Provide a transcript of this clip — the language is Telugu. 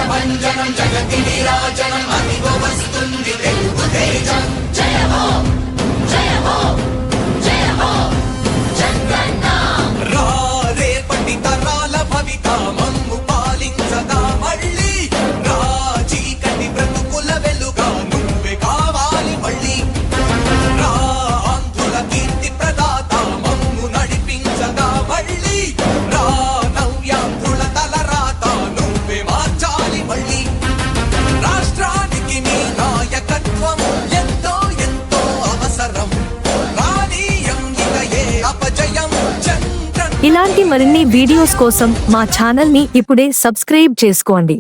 ప్రభంజనం జగతి విరాజనం అదిగో వస్తుంది తెలుగు తేజం. జయ హో జయ హో జయ హో జగన్న. రా రేపటి తరాల భవిత మమ్ము పాలించగా మళ్ళీ. రా చీకటి బ్రతుకుల వెలుగా నువ్వే కావాలి మళ్ళీ. రా ఆంధ్రుల కీర్తి ప్రదాత మమ్ము నడిపించగా మళ్ళీ. రా నవ్యాంధ్రుల తలరాత నువ్వే మార్చాలి మళ్ళీ. రాష్ట్రానికి నీ నాయకత్వం ఎంతో ఎంతో అవసరం. రానీయం ఇక ఏ అపజయం. చంద్ర ఇలాంటి మరిన్ని వీడియోస్ కోసం మా ఛానల్ ని ఇప్పుడే సబ్స్క్రైబ్ చేసుకోండి.